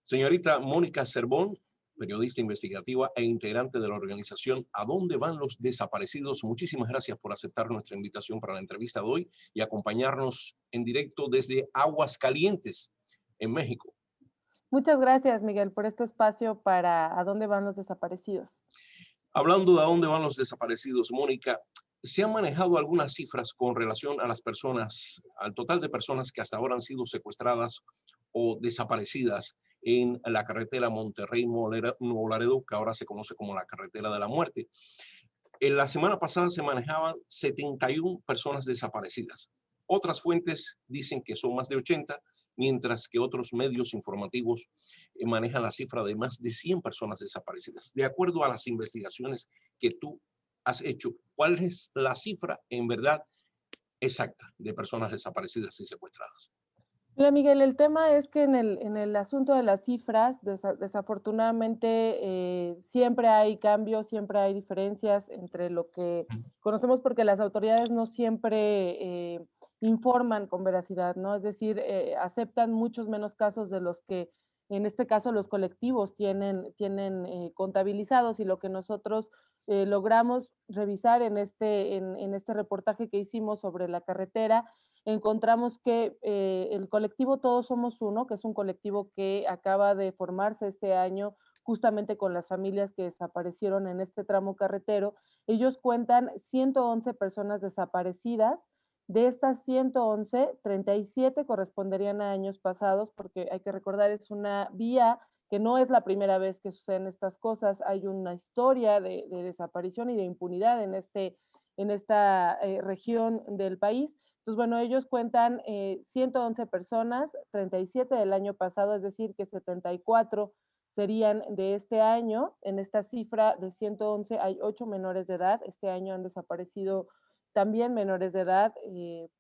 Señorita Mónica Cervón, periodista investigativa e integrante de la organización ¿A dónde van los desaparecidos? Muchísimas gracias por aceptar nuestra invitación para la entrevista de hoy y acompañarnos en directo desde Aguascalientes, en México. Muchas gracias, Miguel, por este espacio para ¿A dónde van los desaparecidos? Hablando de a dónde van los desaparecidos, Mónica, ¿se han manejado algunas cifras con relación a las personas, al total de personas que hasta ahora han sido secuestradas o desaparecidas en la carretera Monterrey-Nuevo Laredo, que ahora se conoce como la carretera de la muerte? En la semana pasada se manejaban 71 personas desaparecidas. Otras fuentes dicen que son más de 80, mientras que otros medios informativos manejan la cifra de más de 100 personas desaparecidas. De acuerdo a las investigaciones que tú has hecho, ¿cuál es la cifra en verdad exacta de personas desaparecidas y secuestradas? Mira, Miguel, el tema es que en el asunto de las cifras, desafortunadamente, siempre hay cambios, siempre hay diferencias entre lo que conocemos, porque las autoridades no siempre informan con veracidad, ¿no? Es decir, aceptan muchos menos casos de los que, en este caso, los colectivos tienen contabilizados, y lo que nosotros logramos revisar en este reportaje que hicimos sobre la carretera. Encontramos que el colectivo Todos Somos Uno, que es un colectivo que acaba de formarse este año justamente con las familias que desaparecieron en este tramo carretero, ellos cuentan 111 personas desaparecidas. De estas 111, 37 corresponderían a años pasados, porque hay que recordar, es una vía que no es la primera vez que suceden estas cosas. Hay una historia de desaparición y de impunidad en esta región del país. Entonces, bueno, ellos cuentan 111 personas, 37 del año pasado, es decir, que 74 serían de este año. En esta cifra de 111 hay 8 menores de edad. Este año han desaparecido también menores de edad.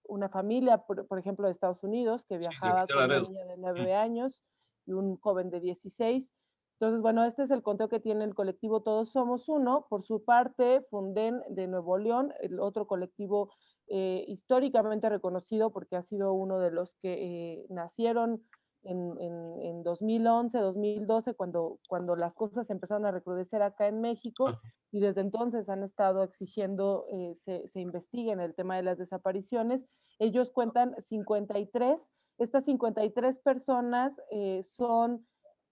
Una familia, por ejemplo, de Estados Unidos, que Sí, de viajaba aquí a con una Laredo. niña de Mm. 9 años y un joven de 16. Entonces, bueno, este es el conteo que tiene el colectivo Todos Somos Uno. Por su parte, Funden de Nuevo León, el otro colectivo históricamente reconocido, porque ha sido uno de los que nacieron en 2011, 2012, cuando las cosas empezaron a recrudecer acá en México, Ah, y desde entonces han estado exigiendo se investigue en el tema de las desapariciones. Ellos cuentan 53. Estas 53 personas son,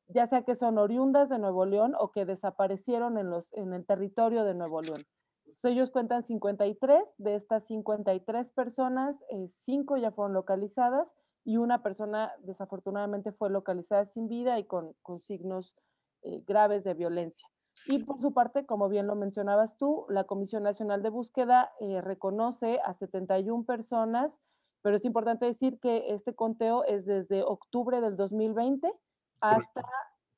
ya sea que son oriundas de Nuevo León o que desaparecieron en el territorio de Nuevo León. Entonces, ellos cuentan 53. De estas 53 personas, 5 ya fueron localizadas, y una persona desafortunadamente fue localizada sin vida y con signos graves de violencia. Y por su parte, como bien lo mencionabas tú, la Comisión Nacional de Búsqueda reconoce a 71 personas, pero es importante decir que este conteo es desde octubre del 2020 hasta correcto.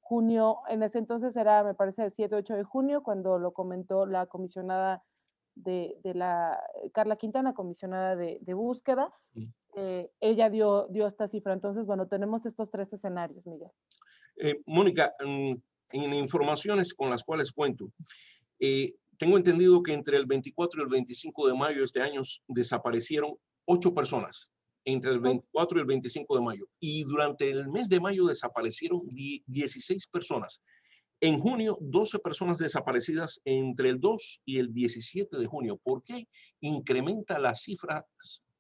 junio. En ese entonces era, me parece, el 7, 8 de junio, cuando lo comentó la comisionada Carla Quintana, comisionada de búsqueda. Mm. Ella dio esta cifra. Entonces, bueno, tenemos estos tres escenarios, Miguel. Mónica, en informaciones con las cuales cuento, tengo entendido que entre el 24 y el 25 de mayo de este año desaparecieron 8 personas, entre el 24 y el 25 de mayo. Y durante el mes de mayo desaparecieron 16 personas. En junio, 12 personas desaparecidas entre el 2 y el 17 de junio. ¿Por qué incrementa las cifras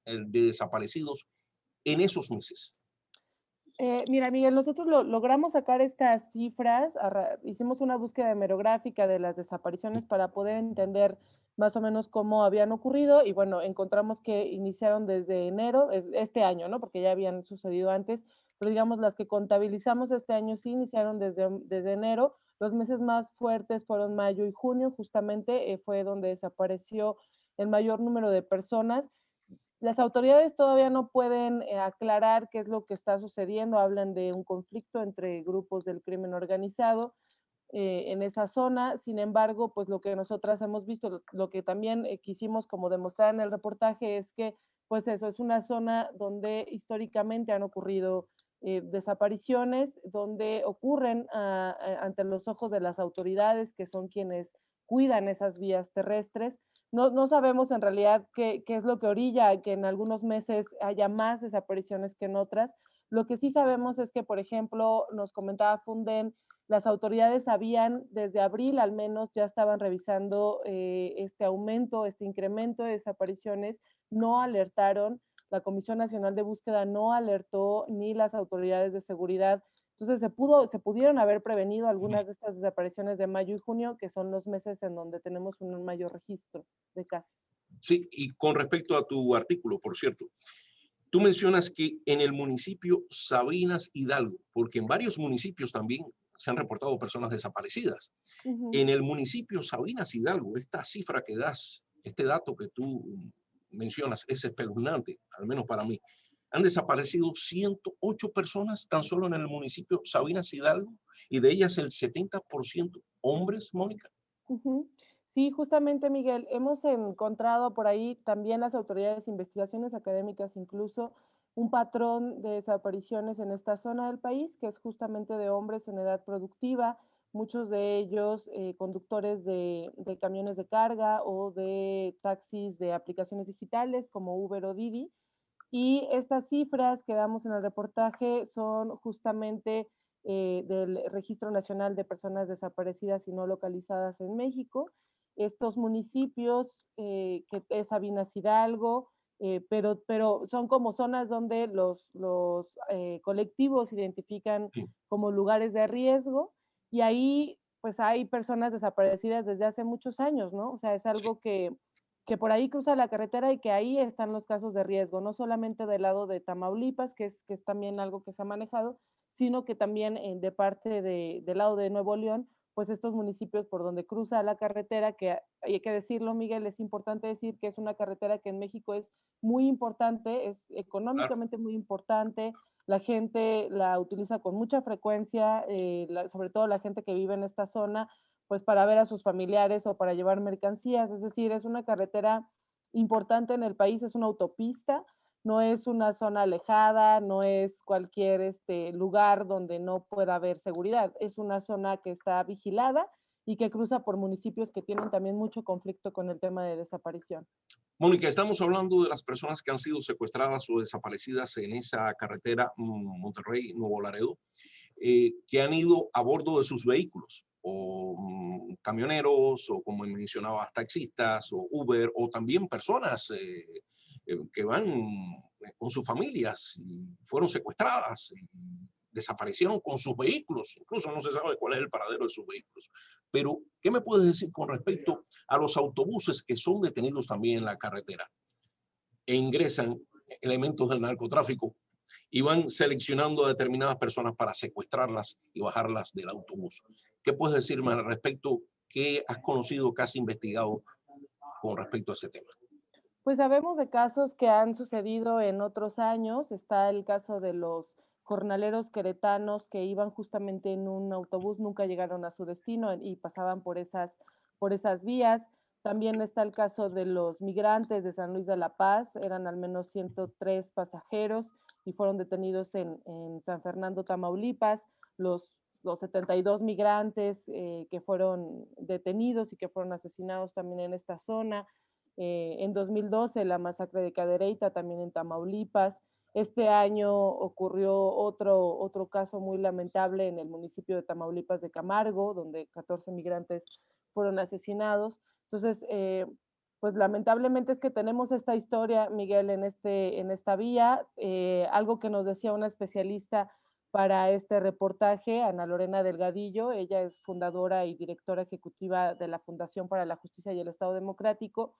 de desaparecidos en esos meses? Mira, Miguel, nosotros logramos sacar estas cifras, hicimos una búsqueda hemerográfica de las desapariciones para poder entender más o menos cómo habían ocurrido, y bueno, encontramos que iniciaron desde enero, este año, ¿no? Porque ya habían sucedido antes, pero digamos las que contabilizamos este año sí iniciaron desde enero. Los meses más fuertes fueron mayo y junio, justamente fue donde desapareció el mayor número de personas. Las autoridades todavía no pueden aclarar qué es lo que está sucediendo. Hablan de un conflicto entre grupos del crimen organizado en esa zona. Sin embargo, pues lo que nosotras hemos visto, lo que también quisimos como demostrar en el reportaje, es que pues eso es una zona donde históricamente han ocurrido desapariciones, donde ocurren ante los ojos de las autoridades, que son quienes cuidan esas vías terrestres. No sabemos en realidad qué es lo que orilla que en algunos meses haya más desapariciones que en otras, Lo que sí sabemos es que, por ejemplo, nos comentaba Funden, las autoridades sabían desde abril al menos, ya estaban revisando este aumento, este incremento de desapariciones, no alertaron, la Comisión Nacional de Búsqueda no alertó ni las autoridades de seguridad. Entonces se pudieron haber prevenido algunas de estas desapariciones de mayo y junio, que son los meses en donde tenemos un mayor registro de casos. Sí, y con respecto a tu artículo, por cierto, tú mencionas que en el municipio Sabinas Hidalgo, porque en varios municipios también se han reportado personas desaparecidas. Ujú. En el municipio Sabinas Hidalgo, esta cifra que das, este dato que tú mencionas, es espeluznante, al menos para mí. Han desaparecido 108 personas tan solo en el municipio Sabinas Hidalgo y de ellas el 70% hombres, Mónica. Ujú. Sí, justamente, Miguel, hemos encontrado por ahí también las autoridades, investigaciones académicas, incluso un patrón de desapariciones en esta zona del país, que es justamente de hombres en edad productiva, muchos de ellos conductores de camiones de carga o de taxis de aplicaciones digitales como Uber o Didi. Y estas cifras que damos en el reportaje son justamente del Registro Nacional de Personas Desaparecidas y No Localizadas en México. Estos municipios, que es Sabinas Hidalgo, pero son como zonas donde los colectivos identifican Sí, como lugares de riesgo y ahí pues hay personas desaparecidas desde hace muchos años, ¿no? O sea, es sí. algo que por ahí cruza la carretera y que ahí están los casos de riesgo, no solamente del lado de Tamaulipas, que es también algo que se ha manejado, sino que también de parte del lado de Nuevo León, pues estos municipios por donde cruza la carretera, que hay que decirlo, Miguel, es importante decir que es una carretera que en México es muy importante, es Claro. económicamente muy importante, la gente la utiliza con mucha frecuencia, sobre todo la gente que vive en esta zona, pues para ver a sus familiares o para llevar mercancías, es decir, es una carretera importante en el país, es una autopista, no es una zona alejada, no es cualquier lugar donde no pueda haber seguridad, es una zona que está vigilada y que cruza por municipios que tienen también mucho conflicto con el tema de desaparición. Mónica, estamos hablando de las personas que han sido secuestradas o desaparecidas en esa carretera Monterrey-Nuevo Laredo, que han ido a bordo de sus vehículos, o camioneros, o como mencionabas, taxistas, o Uber, o también personas que van con sus familias y fueron secuestradas y desaparecieron con sus vehículos, incluso no se sabe cuál es el paradero de sus vehículos. Pero, ¿qué me puedes decir con respecto a los autobuses que son detenidos también en la carretera e ingresan elementos del narcotráfico y van seleccionando a determinadas personas para secuestrarlas y bajarlas del autobús? ¿Qué puedes decirme al respecto? ¿Qué has conocido, qué has investigado con respecto a ese tema? Pues sabemos de casos que han sucedido en otros años. Está el caso de los jornaleros queretanos que iban justamente en un autobús, nunca llegaron a su destino y pasaban por esas vías. También está el caso de los migrantes de San Luis de la Paz, eran al menos 103 pasajeros y fueron detenidos en San Fernando, Tamaulipas. Los 72 migrantes que fueron detenidos y que fueron asesinados también en esta zona. En 2012 la masacre de Cadereyta, también en Tamaulipas. Este año ocurrió otro caso muy lamentable en el municipio de Tamaulipas de Camargo, donde 14 migrantes fueron asesinados. Entonces, pues lamentablemente es que tenemos esta historia, Miguel, en esta vía. Algo que nos decía una especialista para este reportaje, Ana Lorena Delgadillo, ella es fundadora y directora ejecutiva de la Fundación para la Justicia y el Estado Democrático,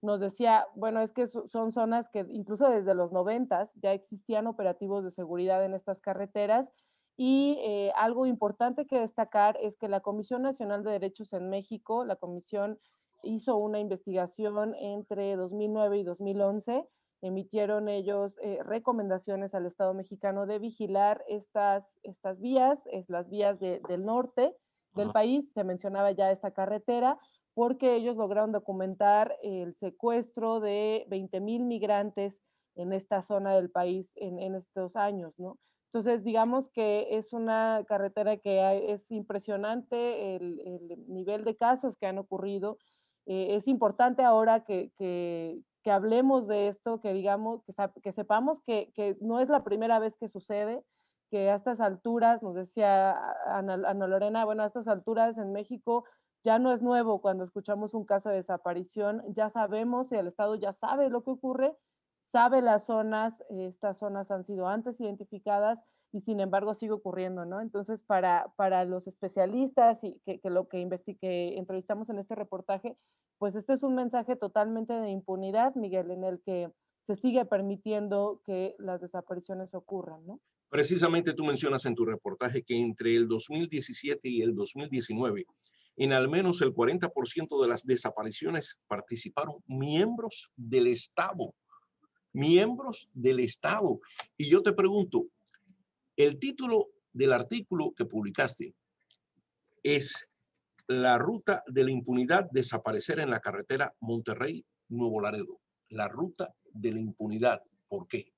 nos decía, bueno, es que son zonas que incluso desde los 90 ya existían operativos de seguridad en estas carreteras y algo importante que destacar es que la Comisión Nacional de Derechos en México, la comisión hizo una investigación entre 2009 y 2011, emitieron ellos recomendaciones al Estado mexicano de vigilar estas vías, es las vías del norte del Ajá. país, se mencionaba ya esta carretera, porque ellos lograron documentar el secuestro de 20,000 migrantes en esta zona del país en estos años, ¿no? Entonces, digamos que es una carretera que es impresionante el nivel de casos que han ocurrido. Es importante ahora que que hablemos de esto, que digamos, que sepamos que no es la primera vez que sucede, que a estas alturas, nos decía Ana Lorena, bueno, a estas alturas en México ya no es nuevo cuando escuchamos un caso de desaparición, ya sabemos y el Estado ya sabe lo que ocurre, sabe las zonas, estas zonas han sido antes identificadas y sin embargo sigue ocurriendo, ¿no? Entonces, para los especialistas y que entrevistamos en este reportaje, pues este es un mensaje totalmente de impunidad, Miguel, en el que se sigue permitiendo que las desapariciones ocurran, ¿no? Precisamente tú mencionas en tu reportaje que entre el 2017 y el 2019, en al menos el 40% de las desapariciones participaron miembros del Estado. Y yo te pregunto, el título del artículo que publicaste es La ruta de la impunidad, desaparecer en la carretera Monterrey-Nuevo Laredo. La ruta de la impunidad. ¿Por qué?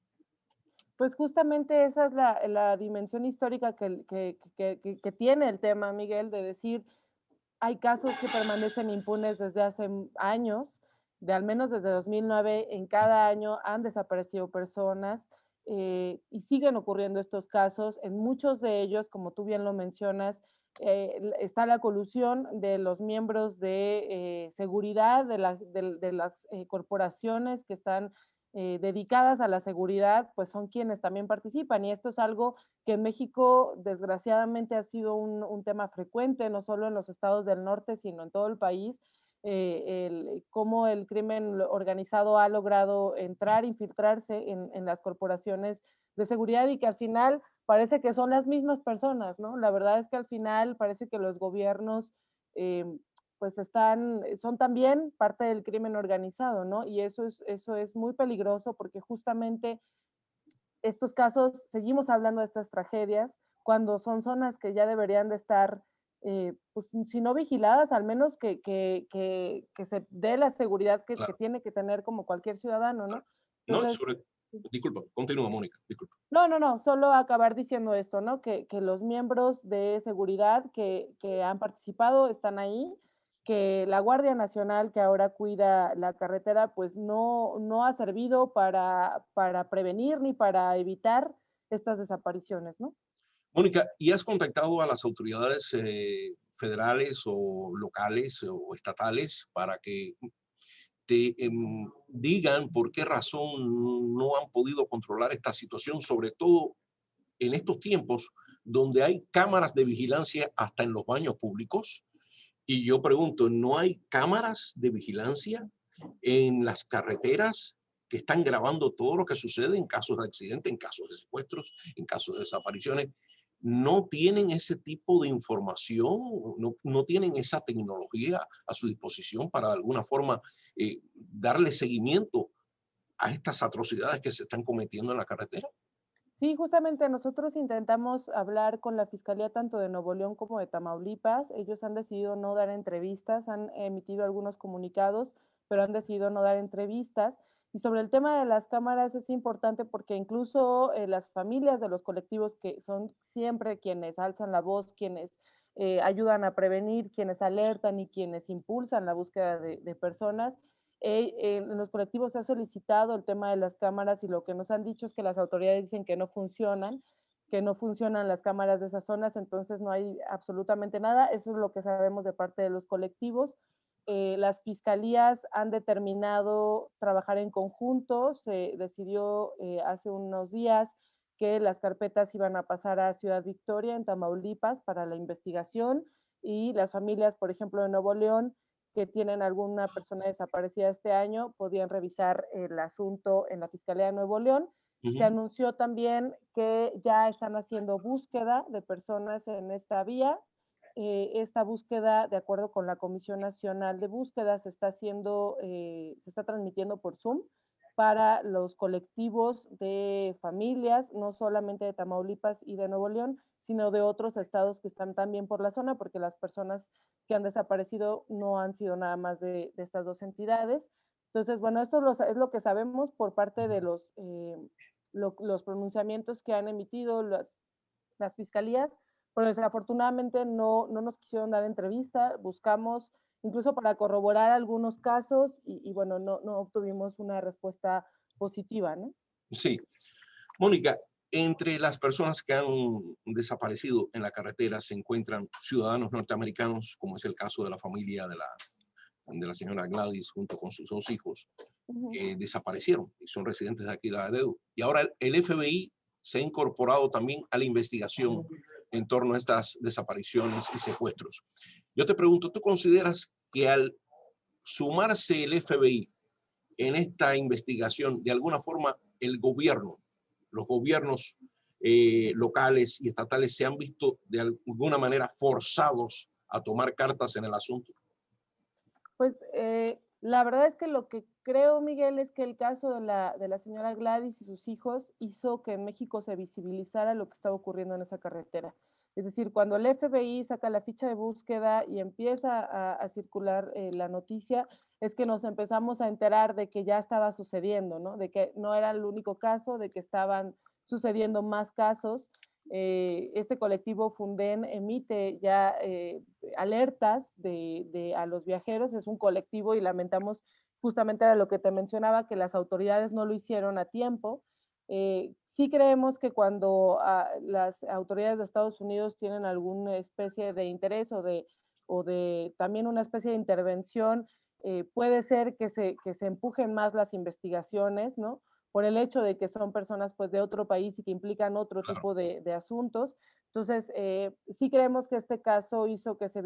Pues justamente esa es la dimensión histórica que tiene el tema, Miguel, de decir, hay casos que permanecen impunes desde hace años, de al menos desde 2009, en cada año han desaparecido personas y siguen ocurriendo estos casos. En muchos de ellos, como tú bien lo mencionas, está la colusión de los miembros de seguridad de las corporaciones que están dedicadas a la seguridad, pues son quienes también participan. Y esto es algo que en México desgraciadamente ha sido un tema frecuente, no solo en los estados del norte, sino en todo el país, cómo el crimen organizado ha logrado entrar, infiltrarse en las corporaciones de seguridad y que al final parece que son las mismas personas, ¿no? La verdad es que al final parece que los gobiernos eh, pues son también parte del crimen organizado, ¿no? Y eso es muy peligroso porque justamente estos casos, seguimos hablando de estas tragedias, cuando son zonas que ya deberían de estar, pues, si no vigiladas, al menos que se dé la seguridad que Claro, tiene que tener como cualquier ciudadano, claro. ¿no? No, Entonces, disculpa, continúa, Mónica, disculpa. no, solo acabar diciendo esto, ¿no? Que los miembros de seguridad que han participado están ahí, que la Guardia Nacional que ahora cuida la carretera, pues no ha servido para prevenir ni para evitar estas desapariciones, ¿no? Mónica, ¿y has contactado a las autoridades federales o locales o estatales para que te digan por qué razón no han podido controlar esta situación, sobre todo en estos tiempos donde hay cámaras de vigilancia hasta en los baños públicos? Y yo pregunto, ¿no hay cámaras de vigilancia en las carreteras que están grabando todo lo que sucede en casos de accidente, en casos de secuestros, en casos de desapariciones? ¿No tienen ese tipo de información? ¿No tienen esa tecnología a su disposición para de alguna forma darle seguimiento a estas atrocidades que se están cometiendo en la carretera? Sí, justamente nosotros intentamos hablar con la Fiscalía tanto de Nuevo León como de Tamaulipas. Ellos han decidido no dar entrevistas, han emitido algunos comunicados, pero han decidido no dar entrevistas. Y sobre el tema de las cámaras es importante porque incluso las familias de los colectivos que son siempre quienes alzan la voz, quienes ayudan a prevenir, quienes alertan y quienes impulsan la búsqueda de personas, en los colectivos se ha solicitado el tema de las cámaras y lo que nos han dicho es que las autoridades dicen que no funcionan las cámaras de esas zonas, entonces no hay absolutamente nada. Eso es lo que sabemos de parte de los colectivos. Las fiscalías han determinado trabajar en conjunto. Se decidió hace unos días que las carpetas iban a pasar a Ciudad Victoria, en Tamaulipas, para la investigación y las familias, por ejemplo, de Nuevo León, que tienen alguna persona desaparecida este año, podían revisar el asunto en la Fiscalía de Nuevo León. Se Ujú, anunció también que ya están haciendo búsqueda de personas en esta vía. Esta búsqueda, de acuerdo con la Comisión Nacional de Búsqueda, se está transmitiendo por Zoom para los colectivos de familias, no solamente de Tamaulipas y de Nuevo León, sino de otros estados que están también por la zona, porque las personas que han desaparecido no han sido nada más de estas dos entidades. Entonces, bueno, es lo que sabemos por parte de los pronunciamientos que han emitido las fiscalías, pero desafortunadamente no nos quisieron dar entrevista, buscamos incluso para corroborar algunos casos y bueno, no obtuvimos una respuesta positiva, ¿no? Sí. Mónica, entre las personas que han desaparecido en la carretera se encuentran ciudadanos norteamericanos, como es el caso de la familia de la señora Gladys junto con sus dos hijos, Ujú. que desaparecieron y son residentes de aquí de Laredo. Y ahora el FBI se ha incorporado también a la investigación en torno a estas desapariciones y secuestros. Yo te pregunto, ¿tú consideras que al sumarse el FBI en esta investigación, de alguna forma el gobierno, los gobiernos locales y estatales se han visto de alguna manera forzados a tomar cartas en el asunto? Pues, la verdad es que lo que creo, Miguel, es que el caso de la señora Gladys y sus hijos hizo que en México se visibilizara lo que estaba ocurriendo en esa carretera. Es decir, cuando el FBI saca la ficha de búsqueda y empieza a circular, la noticia, es que nos empezamos a enterar de que ya estaba sucediendo, ¿no? De que no era el único caso, de que estaban sucediendo más casos. Este colectivo Funden emite ya, alertas a los viajeros, es un colectivo y lamentamos justamente era lo que te mencionaba, que las autoridades no lo hicieron a tiempo. Sí creemos que cuando las autoridades de Estados Unidos tienen alguna especie de interés o de también una especie de intervención, puede ser que se empujen más las investigaciones, ¿no? Por el hecho de que son personas pues de otro país y que implican otro Claro. tipo de asuntos. Entonces, sí creemos que este caso hizo que se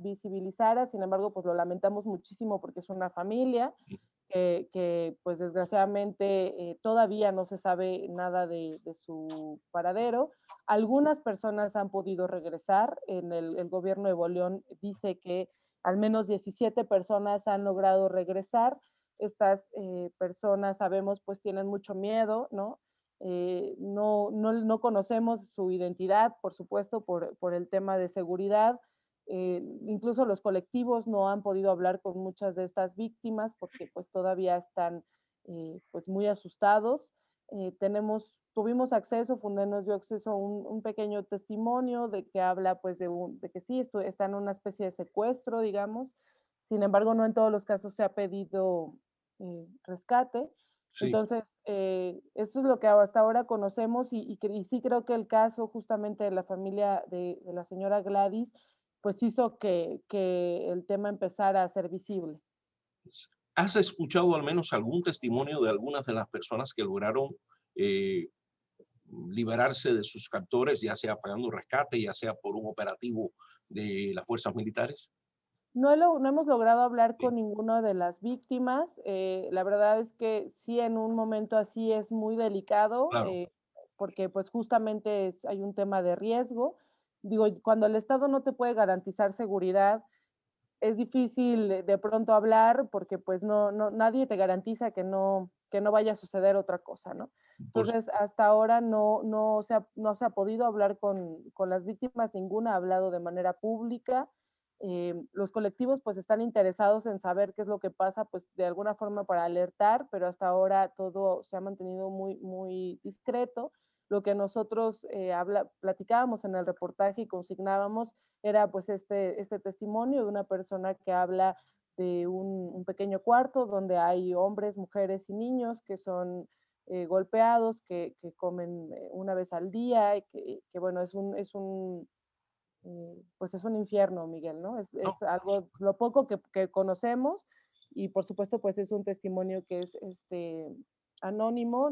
visibilizara, sin embargo, pues lo lamentamos muchísimo porque es una familia pues desgraciadamente todavía no se sabe nada de su paradero. Algunas personas han podido regresar, el gobierno de Nuevo León dice que al menos 17 personas han logrado regresar. Estas personas sabemos pues tienen mucho miedo, ¿no? No conocemos su identidad, por supuesto, por el tema de seguridad. Incluso los colectivos no han podido hablar con muchas de estas víctimas porque pues todavía están pues muy asustados. Tuvimos acceso, Fundé nos dio acceso a un pequeño testimonio de que habla pues de que sí, está en una especie de secuestro, digamos. Sin embargo, no en todos los casos se ha pedido rescate. Sí. Entonces, esto es lo que hasta ahora conocemos y sí creo que el caso justamente de la familia de la señora Gladys, pues hizo que el tema empezara a ser visible. ¿Has escuchado al menos algún testimonio de algunas de las personas que lograron eh, liberarse de sus captores, ya sea pagando rescate, ya sea por un operativo de las fuerzas militares? No hemos logrado hablar Sí, con ninguna de las víctimas. La verdad es que sí, en un momento así es muy delicado, claro, porque pues justamente hay un tema de riesgo. Digo, cuando el Estado no te puede garantizar seguridad, es difícil de pronto hablar porque pues nadie te garantiza que no vaya a suceder otra cosa, ¿no? por Entonces, hasta ahora no se ha podido hablar con las víctimas, ninguna ha hablado de manera pública. Los colectivos pues están interesados en saber qué es lo que pasa, pues de alguna forma para alertar, pero hasta ahora todo se ha mantenido muy discreto. Lo que nosotros platicábamos en el reportaje y consignábamos era pues este testimonio de una persona que habla de un pequeño cuarto donde hay hombres, mujeres y niños que son golpeados, que comen una vez al día, y que bueno, pues es un infierno, Miguel, ¿no? no, Es algo, lo poco que conocemos y por supuesto pues es un testimonio que es anónimo,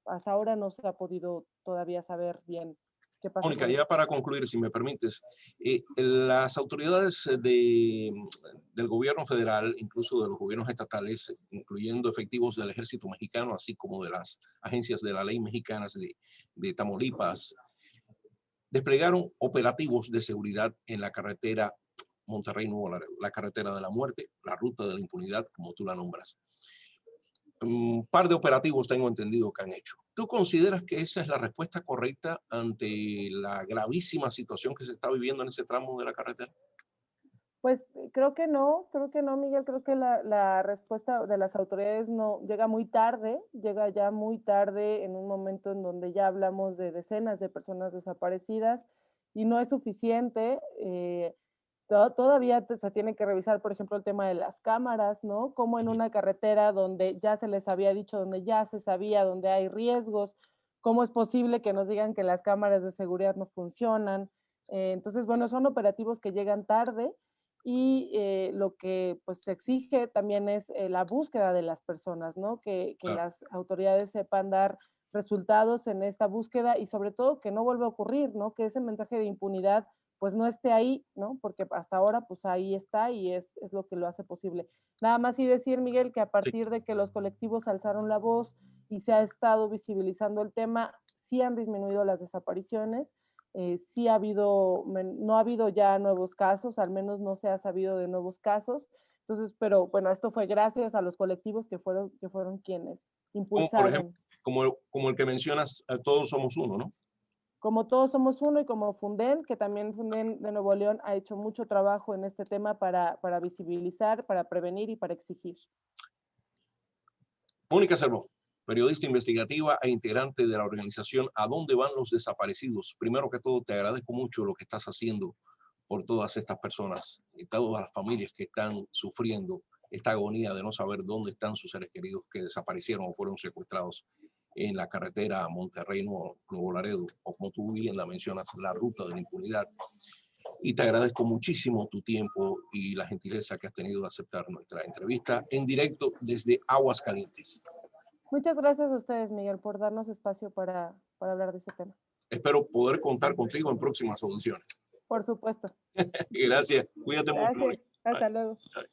hasta ahora no se ha podido todavía saber bien qué pasó Mónica, con ya él. para concluir, si me permites, las autoridades del gobierno federal, incluso de los gobiernos estatales, incluyendo efectivos del ejército mexicano, así como de las agencias de la ley mexicanas de Tamaulipas, desplegaron operativos de seguridad en la carretera Monterrey-Nuevo Laredo, la carretera de la muerte, la ruta de la impunidad, como tú la nombras. Un par de operativos tengo entendido que han hecho. ¿Tú consideras que esa es la respuesta correcta ante la gravísima situación que se está viviendo en ese tramo de la carretera? Pues creo que no, Miguel, creo que la respuesta de las autoridades no llega muy tarde, llega ya muy tarde en un momento en donde ya hablamos de decenas de personas desaparecidas y no es suficiente. Todavía se tiene que revisar, por ejemplo, el tema de las cámaras, ¿no? Como en Ujú. una carretera donde ya se les había dicho, donde ya se sabía, donde hay riesgos, ¿cómo es posible que nos digan que las cámaras de seguridad no funcionan? Entonces, bueno, son operativos que llegan tarde y lo que pues se exige también es la búsqueda de las personas, ¿no? Que Claro, las autoridades sepan dar resultados en esta búsqueda y sobre todo que no vuelva a ocurrir, ¿no? Que ese mensaje de impunidad pues no esté ahí, ¿no? Porque hasta ahora pues ahí está y es lo que lo hace posible. Nada más y decir, Miguel, que a sí. partir de que los colectivos alzaron la voz y se ha estado visibilizando el tema, sí han disminuido las desapariciones, sí ha habido, no ha habido ya nuevos casos, al menos no se ha sabido de nuevos casos. Entonces, pero bueno, esto fue gracias a los colectivos que fueron quienes Como por ejemplo, impulsaron. como el que mencionas, todos somos uno, ¿no? Como Todos Somos Uno y como Funden, que también Funden de Nuevo León ha hecho mucho trabajo en este tema para visibilizar, para prevenir y para exigir. Mónica Cervó, periodista investigativa e integrante de la organización ¿A dónde van los desaparecidos? Primero que todo, te agradezco mucho lo que estás haciendo por todas estas personas y todas las familias que están sufriendo esta agonía de no saber dónde están sus seres queridos que desaparecieron o fueron secuestrados en la carretera Monterrey-Nuevo Laredo, o como tú bien la mencionas, la ruta de la impunidad. Y te agradezco muchísimo tu tiempo y la gentileza que has tenido de aceptar nuestra entrevista en directo desde Aguascalientes. Muchas gracias a ustedes, Miguel, por darnos espacio para hablar de este tema. Espero poder contar contigo en próximas audiciones. Por supuesto. Gracias. Cuídate mucho, Gracias. Mónica. Hasta luego. Bye.